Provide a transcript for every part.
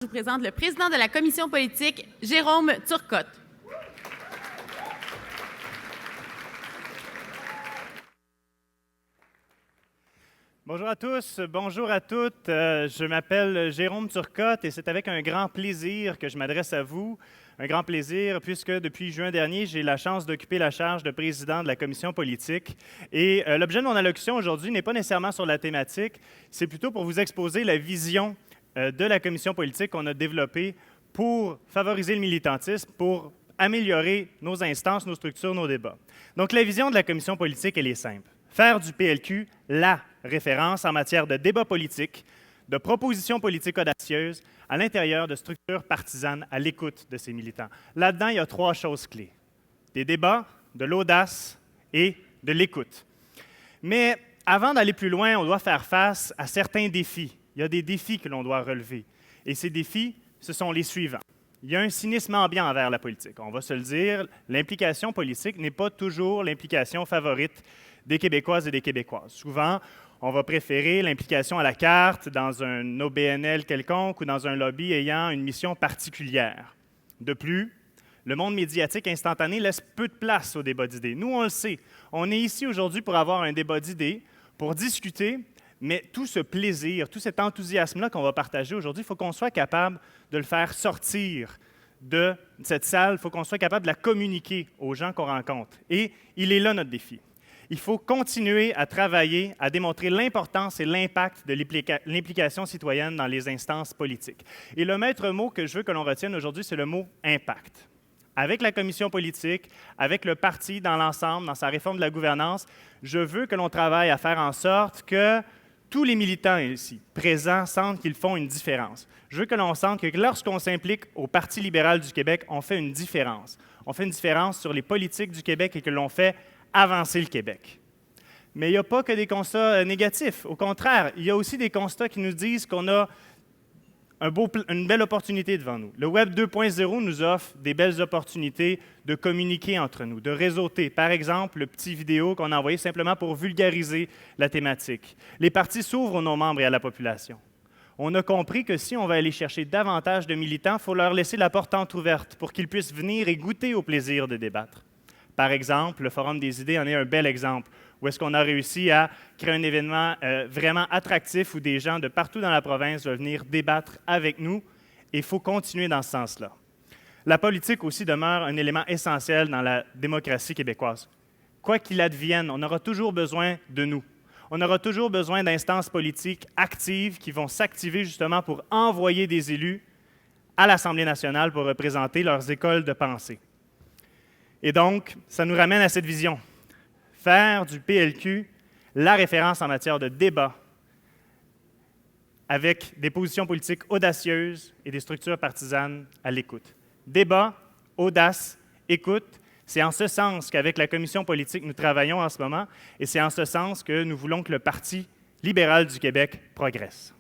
vous présente le président de la commission politique, Jérôme Turcotte. Bonjour à tous, bonjour à toutes. Je m'appelle Jérôme Turcotte et c'est avec un grand plaisir que je m'adresse à vous. Un grand plaisir puisque depuis juin dernier, j'ai la chance d'occuper la charge de président de la commission politique. Et l'objet de mon allocution aujourd'hui n'est pas nécessairement sur la thématique, c'est plutôt pour vous exposer la vision de la commission politique qu'on a développée pour favoriser le militantisme, pour améliorer nos instances, nos structures, nos débats. Donc la vision de la commission politique, elle est simple. Faire du PLQ la référence en matière de débat politique, de propositions politiques audacieuses à l'intérieur de structures partisanes à l'écoute de ses militants. Là-dedans, il y a 3 choses clés. Des débats, de l'audace et de l'écoute. Mais avant d'aller plus loin, on doit faire face à certains défis. Il y a des défis que l'on doit relever. Et ces défis, ce sont les suivants. Il y a un cynisme ambiant envers la politique. On va se le dire, l'implication politique n'est pas toujours l'implication favorite des Québécoises et des Québécoises. Souvent, on va préférer l'implication à la carte dans un OBNL quelconque ou dans un lobby ayant une mission particulière. De plus, le monde médiatique instantané laisse peu de place au débat d'idées. Nous, on le sait. On est ici aujourd'hui pour avoir un débat d'idées, pour discuter, mais tout ce plaisir, tout cet enthousiasme-là qu'on va partager aujourd'hui, il faut qu'on soit capable de le faire sortir de cette salle, il faut qu'on soit capable de la communiquer aux gens qu'on rencontre. Et il est là notre défi. Il faut continuer à travailler, à démontrer l'importance et l'impact de l'implication citoyenne dans les instances politiques. Et le maître mot que je veux que l'on retienne aujourd'hui, c'est le mot « impact ». Avec la commission politique, avec le parti dans l'ensemble, dans sa réforme de la gouvernance, je veux que l'on travaille à faire en sorte que tous les militants ici présents sentent qu'ils font une différence. Je veux que l'on sente que lorsqu'on s'implique au Parti libéral du Québec, on fait une différence. On fait une différence sur les politiques du Québec et que l'on fait avancer le Québec. Mais il n'y a pas que des constats négatifs. Au contraire, il y a aussi des constats qui nous disent qu'on a une belle opportunité devant nous. Le Web 2.0 nous offre des belles opportunités de communiquer entre nous, de réseauter. Par exemple, le petit vidéo qu'on a envoyé simplement pour vulgariser la thématique. Les partis s'ouvrent aux non-membres et à la population. On a compris que si on va aller chercher davantage de militants, il faut leur laisser la porte entrouverte pour qu'ils puissent venir et goûter au plaisir de débattre. Par exemple, le Forum des idées en est un bel exemple, où est-ce qu'on a réussi à créer un événement vraiment attractif où des gens de partout dans la province veulent venir débattre avec nous, et il faut continuer dans ce sens-là. La politique aussi demeure un élément essentiel dans la démocratie québécoise. Quoi qu'il advienne, on aura toujours besoin de nous. On aura toujours besoin d'instances politiques actives qui vont s'activer justement pour envoyer des élus à l'Assemblée nationale pour représenter leurs écoles de pensée. Et donc, ça nous ramène à cette vision. Faire du PLQ la référence en matière de débat avec des positions politiques audacieuses et des structures partisanes à l'écoute. Débat, audace, écoute, c'est en ce sens qu'avec la commission politique, nous travaillons en ce moment et c'est en ce sens que nous voulons que le Parti libéral du Québec progresse.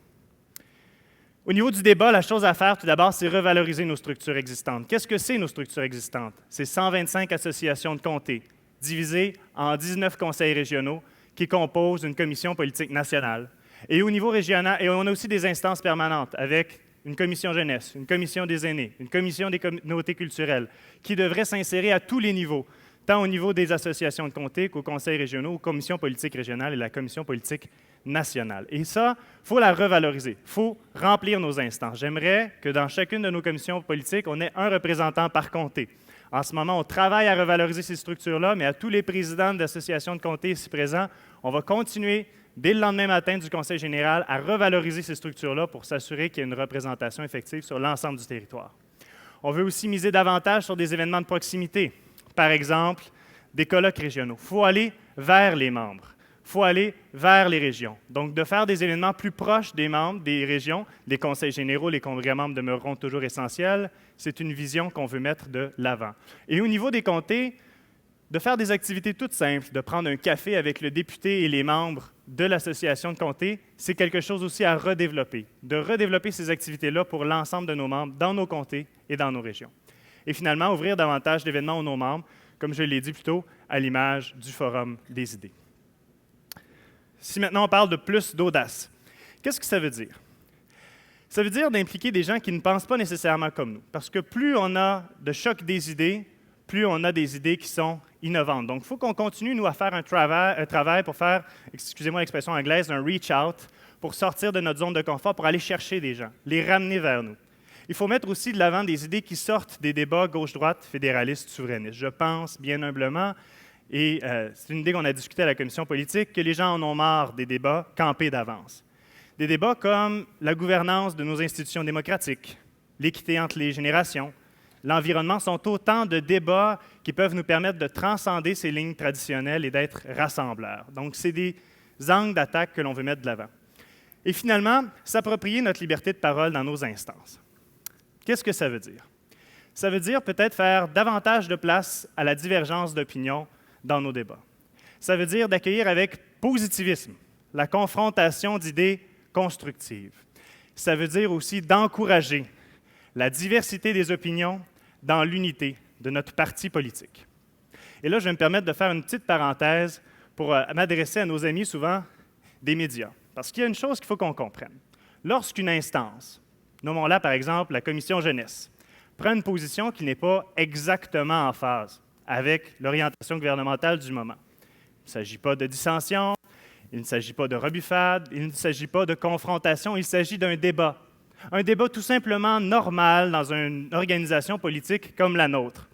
Au niveau du débat, la chose à faire, tout d'abord, c'est revaloriser nos structures existantes. Qu'est-ce que c'est, nos structures existantes? C'est 125 associations de comtés, divisées en 19 conseils régionaux qui composent une commission politique nationale. Et au niveau régional, et on a aussi des instances permanentes avec une commission jeunesse, une commission des aînés, une commission des communautés culturelles, qui devraient s'insérer à tous les niveaux, tant au niveau des associations de comtés qu'aux conseils régionaux, aux commissions politiques régionales et la commission politique nationale. Et ça, il faut la revaloriser. Il faut remplir nos instances. J'aimerais que dans chacune de nos commissions politiques, on ait un représentant par comté. En ce moment, on travaille à revaloriser ces structures-là, mais à tous les présidents d'associations de comtés ici présents, on va continuer, dès le lendemain matin du Conseil général, à revaloriser ces structures-là pour s'assurer qu'il y ait une représentation effective sur l'ensemble du territoire. On veut aussi miser davantage sur des événements de proximité. Par exemple, des colloques régionaux. Il faut aller vers les membres. Il faut aller vers les régions. Donc, de faire des événements plus proches des membres, des régions, des conseils généraux, les congrès membres demeureront toujours essentiels. C'est une vision qu'on veut mettre de l'avant. Et au niveau des comtés, de faire des activités toutes simples, de prendre un café avec le député et les membres de l'association de comtés, c'est quelque chose aussi à redévelopper. De redévelopper ces activités-là pour l'ensemble de nos membres dans nos comtés et dans nos régions. Et finalement, ouvrir davantage d'événements aux non-membres, comme je l'ai dit plus tôt, à l'image du Forum des idées. Si maintenant on parle de plus d'audace, qu'est-ce que ça veut dire? Ça veut dire d'impliquer des gens qui ne pensent pas nécessairement comme nous. Parce que plus on a de choc des idées, plus on a des idées qui sont innovantes. Donc, il faut qu'on continue, nous, à faire un travail pour faire, excusez-moi l'expression anglaise, un reach-out, pour sortir de notre zone de confort, pour aller chercher des gens, les ramener vers nous. Il faut mettre aussi de l'avant des idées qui sortent des débats gauche-droite, fédéralistes, souverainistes. Je pense, bien humblement, et c'est une idée qu'on a discutée à la commission politique, que les gens en ont marre des débats campés d'avance. Des débats comme la gouvernance de nos institutions démocratiques, l'équité entre les générations, l'environnement sont autant de débats qui peuvent nous permettre de transcender ces lignes traditionnelles et d'être rassembleurs. Donc, c'est des angles d'attaque que l'on veut mettre de l'avant. Et finalement, s'approprier notre liberté de parole dans nos instances. Qu'est-ce que ça veut dire? Ça veut dire peut-être faire davantage de place à la divergence d'opinion dans nos débats. Ça veut dire d'accueillir avec positivisme la confrontation d'idées constructives. Ça veut dire aussi d'encourager la diversité des opinions dans l'unité de notre parti politique. Et là, je vais me permettre de faire une petite parenthèse pour m'adresser à nos amis souvent des médias. Parce qu'il y a une chose qu'il faut qu'on comprenne. Lorsqu'une instance, nommons-la par exemple la commission jeunesse, prend une position qui n'est pas exactement en phase avec l'orientation gouvernementale du moment. Il ne s'agit pas de dissension, il ne s'agit pas de rebuffade, il ne s'agit pas de confrontation, il s'agit d'un débat. Un débat tout simplement normal dans une organisation politique comme la nôtre.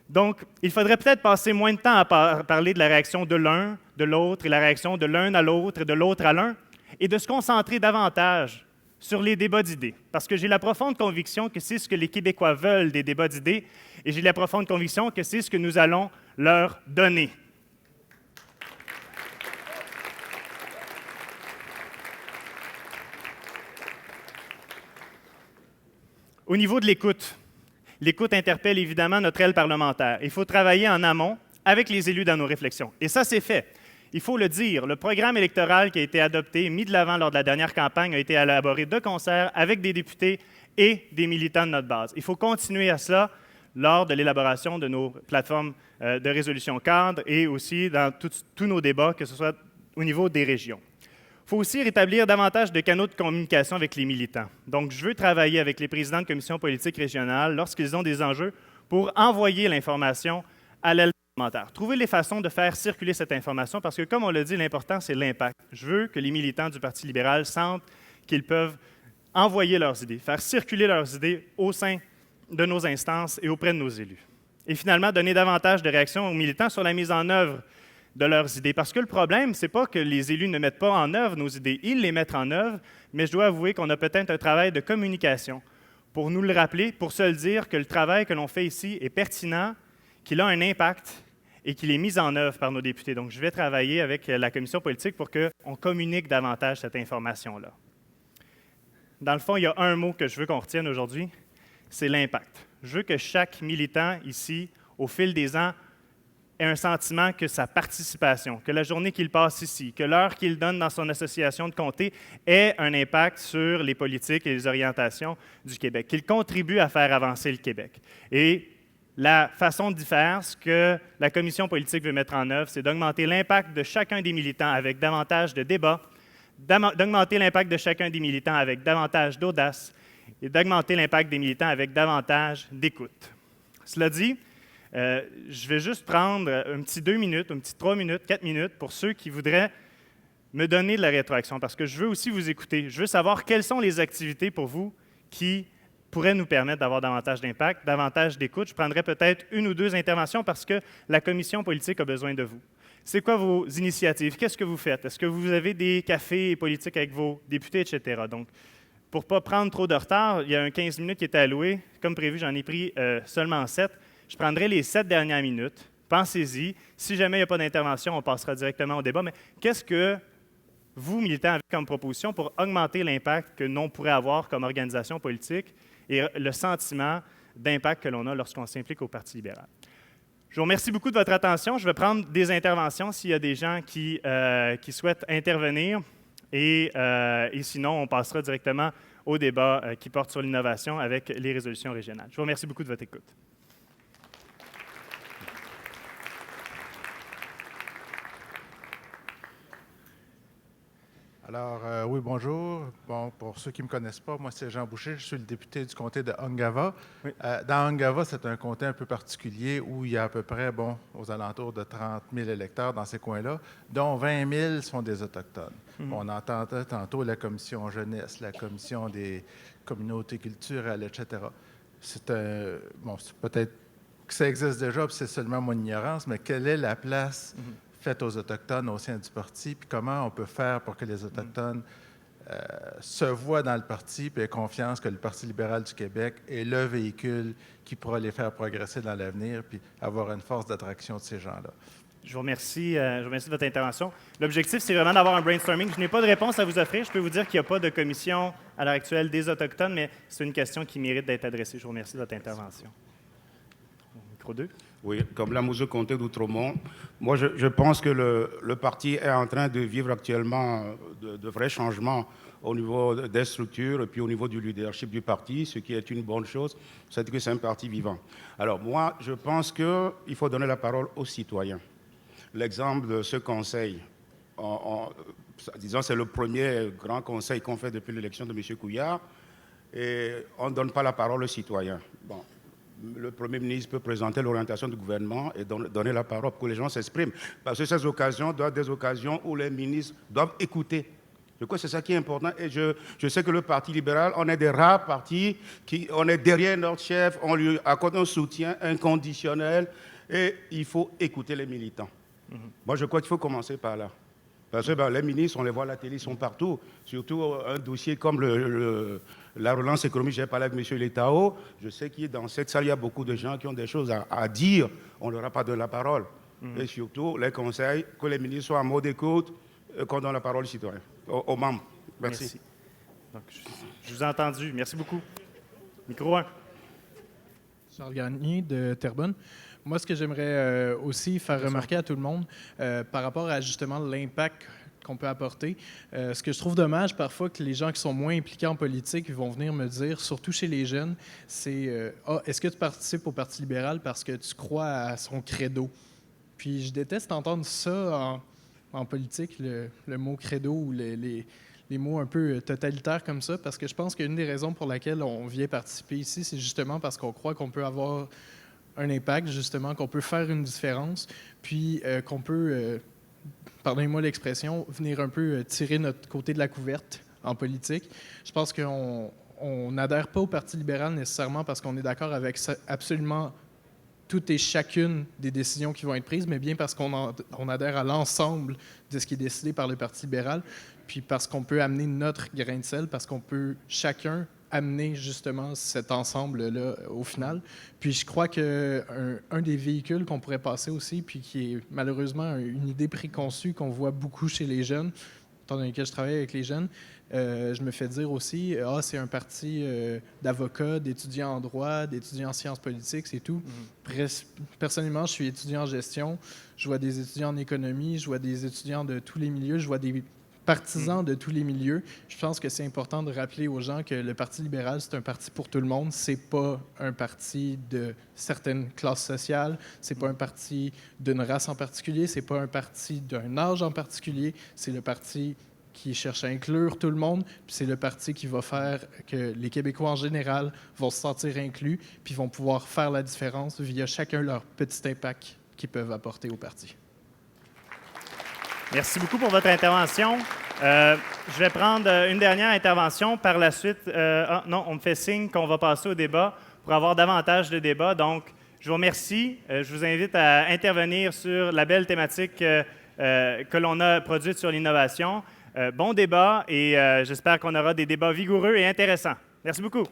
Donc, il faudrait peut-être passer moins de temps à parler de la réaction de l'un, de l'autre, et la réaction de l'un à l'autre et de l'autre à l'un, et de se concentrer davantage sur les débats d'idées. Parce que j'ai la profonde conviction que c'est ce que les Québécois veulent, des débats d'idées, et j'ai la profonde conviction que c'est ce que nous allons leur donner. Au niveau de l'écoute, l'écoute interpelle évidemment notre aile parlementaire. Il faut travailler en amont avec les élus dans nos réflexions. Et ça, c'est fait. Il faut le dire, le programme électoral qui a été adopté, mis de l'avant lors de la dernière campagne, a été élaboré de concert avec des députés et des militants de notre base. Il faut continuer à cela lors de l'élaboration de nos plateformes de résolution cadre et aussi dans tous nos débats, que ce soit au niveau des régions. Il faut aussi rétablir davantage de canaux de communication avec les militants. Donc, je veux travailler avec les présidents de commissions politiques régionales lorsqu'ils ont des enjeux pour envoyer l'information à l'aile parlementaire. Trouver les façons de faire circuler cette information parce que, comme on l'a dit, l'important, c'est l'impact. Je veux que les militants du Parti libéral sentent qu'ils peuvent envoyer leurs idées, faire circuler leurs idées au sein de nos instances et auprès de nos élus. Et finalement, donner davantage de réactions aux militants sur la mise en œuvre de leurs idées. Parce que le problème, ce n'est pas que les élus ne mettent pas en œuvre nos idées. Ils les mettent en œuvre, mais je dois avouer qu'on a peut-être un travail de communication pour nous le rappeler, pour se le dire que le travail que l'on fait ici est pertinent, qu'il a un impact et qu'il est mis en œuvre par nos députés. Donc, je vais travailler avec la commission politique pour qu'on communique davantage cette information-là. Dans le fond, il y a un mot que je veux qu'on retienne aujourd'hui, c'est l'impact. Je veux que chaque militant ici, au fil des ans, ait un sentiment que sa participation, que la journée qu'il passe ici, que l'heure qu'il donne dans son association de comté ait un impact sur les politiques et les orientations du Québec, qu'il contribue à faire avancer le Québec. Et la façon d'y faire, ce que la commission politique veut mettre en œuvre, c'est d'augmenter l'impact de chacun des militants avec davantage de débats, d'augmenter l'impact de chacun des militants avec davantage d'audace et d'augmenter l'impact des militants avec davantage d'écoute. Cela dit, je vais juste prendre un petit 2 minutes, un petit 3 minutes, 4 minutes pour ceux qui voudraient me donner de la rétroaction parce que je veux aussi vous écouter. Je veux savoir quelles sont les activités pour vous qui pourraient nous permettre d'avoir davantage d'impact, davantage d'écoute. Je prendrai peut-être 1 ou 2 interventions parce que la commission politique a besoin de vous. C'est quoi vos initiatives? Qu'est-ce que vous faites? Est-ce que vous avez des cafés politiques avec vos députés, etc.? Donc, pour ne pas prendre trop de retard, il y a un 15 minutes qui était alloué. Comme prévu, j'en ai pris seulement 7. Je prendrai les 7 dernières minutes. Pensez-y. Si jamais il n'y a pas d'intervention, on passera directement au débat. Mais qu'est-ce que vous, militants, avez comme proposition pour augmenter l'impact que l'on pourrait avoir comme organisation politique et le sentiment d'impact que l'on a lorsqu'on s'implique au Parti libéral? Je vous remercie beaucoup de votre attention. Je vais prendre des interventions s'il y a des gens qui souhaitent intervenir. Et sinon, on passera directement au débat qui porte sur l'innovation avec les résolutions régionales. Je vous remercie beaucoup de votre écoute. Alors, oui, bonjour. Bon, pour ceux qui ne me connaissent pas, moi, c'est Jean Boucher. Je suis le député du comté de Ungava. Oui. Dans Ungava, c'est un comté un peu particulier où il y a à peu près, bon, aux alentours de 30 000 électeurs dans ces coins-là, dont 20 000 sont des Autochtones. On entendait tantôt la commission jeunesse, la commission des communautés culturelles, etc. Bon, c'est peut-être que ça existe déjà, puis c'est seulement mon ignorance, mais quelle est la place faite aux Autochtones au sein du parti, puis comment on peut faire pour que les Autochtones se voient dans le parti, puis aient confiance que le Parti libéral du Québec est le véhicule qui pourra les faire progresser dans l'avenir, puis avoir une force d'attraction de ces gens-là. Je vous remercie de votre intervention. L'objectif, c'est vraiment d'avoir un brainstorming. Je n'ai pas de réponse à vous offrir. Je peux vous dire qu'il n'y a pas de commission à l'heure actuelle des Autochtones, mais c'est une question qui mérite d'être adressée. Je vous remercie de votre intervention. Micro 2. Oui, comme la Mousse Comté d'Outremont, moi je pense que le parti est en train de vivre actuellement de vrais changements au niveau des structures et puis au niveau du leadership du parti, ce qui est une bonne chose, c'est que c'est un parti vivant. Alors moi, je pense qu'il faut donner la parole aux citoyens. L'exemple de ce conseil, disons c'est le premier grand conseil qu'on fait depuis l'élection de M. Couillard, et on ne donne pas la parole aux citoyens. Bon. Le Premier ministre peut présenter l'orientation du gouvernement et donner la parole pour que les gens s'expriment. Parce que ces occasions doivent être des occasions où les ministres doivent écouter. Je crois que c'est ça qui est important. Et je sais que le Parti libéral, on est des rares partis, on est derrière notre chef, on lui accorde un soutien inconditionnel et il faut écouter les militants. Moi, je crois qu'il faut commencer par là. Parce que les ministres, on les voit à la télé, ils sont partout. Surtout un dossier comme la relance économique, j'ai parlé avec M. Letao. Je sais qu'il dans cette salle, il y a beaucoup de gens qui ont des choses à dire. On ne leur a pas donné la parole. Et surtout, les conseils, que les ministres soient en mode écoute, qu'on donne la parole aux citoyens, aux membres. Merci. Donc, je vous ai entendu. Merci beaucoup. Micro 1. Charles Gagné de Terrebonne. Moi, ce que j'aimerais aussi faire remarquer à tout le monde par rapport à justement l'impact qu'on peut apporter, ce que je trouve dommage parfois que les gens qui sont moins impliqués en politique vont venir me dire, surtout chez les jeunes, c'est est-ce que tu participes au Parti libéral parce que tu crois à son credo? Puis je déteste entendre ça en politique, le mot credo ou les mots un peu totalitaires comme ça, parce que je pense qu'une des raisons pour laquelle on vient participer ici, c'est justement parce qu'on croit qu'on peut avoir un impact, justement, qu'on peut faire une différence, puis qu'on peut, pardonnez-moi l'expression, venir un peu tirer notre côté de la couverte en politique. Je pense qu'on n'adhère pas au Parti libéral nécessairement parce qu'on est d'accord avec absolument toutes et chacune des décisions qui vont être prises, mais bien parce qu'on adhère à l'ensemble de ce qui est décidé par le Parti libéral, puis parce qu'on peut amener notre grain de sel, parce qu'on peut chacun amener justement cet ensemble-là au final. Puis je crois qu'un des véhicules qu'on pourrait passer aussi, puis qui est malheureusement une idée préconçue qu'on voit beaucoup chez les jeunes, étant donné que je travaille avec les jeunes, je me fais dire aussi, c'est un parti d'avocats, d'étudiants en droit, d'étudiants en sciences politiques, c'est tout. Personnellement, je suis étudiant en gestion, je vois des étudiants en économie, je vois des étudiants de tous les milieux, je vois des partisans de tous les milieux. Je pense que c'est important de rappeler aux gens que le Parti libéral, c'est un parti pour tout le monde. C'est pas un parti de certaines classes sociales. C'est pas un parti d'une race en particulier. C'est pas un parti d'un âge en particulier. C'est le parti qui cherche à inclure tout le monde. Puis c'est le parti qui va faire que les Québécois en général vont se sentir inclus puis vont pouvoir faire la différence via chacun leur petit impact qu'ils peuvent apporter au parti. Merci beaucoup pour votre intervention. Je vais prendre une dernière intervention. Par la suite, non, on me fait signe qu'on va passer au débat pour avoir davantage de débats. Donc, je vous remercie. Je vous invite à intervenir sur la belle thématique que l'on a produite sur l'innovation. Bon débat et j'espère qu'on aura des débats vigoureux et intéressants. Merci beaucoup.